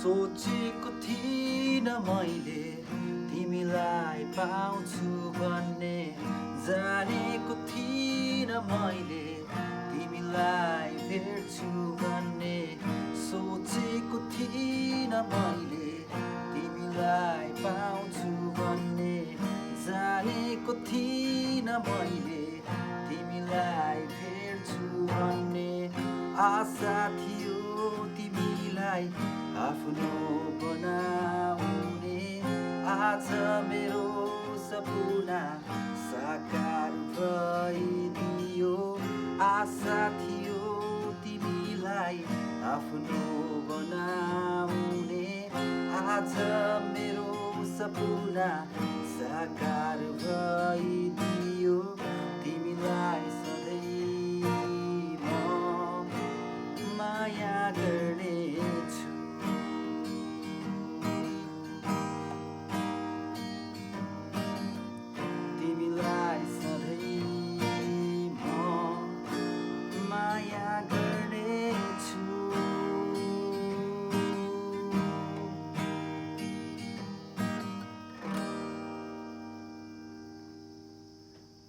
सोचेको थिइनँ मैले तिमीलाई पाउँछु भन्ने, जानेको थिइनँ मैले तिमीलाई भेट्छु भन्ने, सोचेको थिइनँ मैले तिमीलाई पाउँछु भन्ने, जानेको थिइनँ मैले तिमीलाई भेट्छु भन्ने। आशा थियो तिमीलाई आफ्नो बनाउने, आज मेरो सपना साकार भइदियो। आशा थियो तिमीलाई आफ्नो बनाउने, आज मेरो सपना साकार भइदियो। तिमीलाई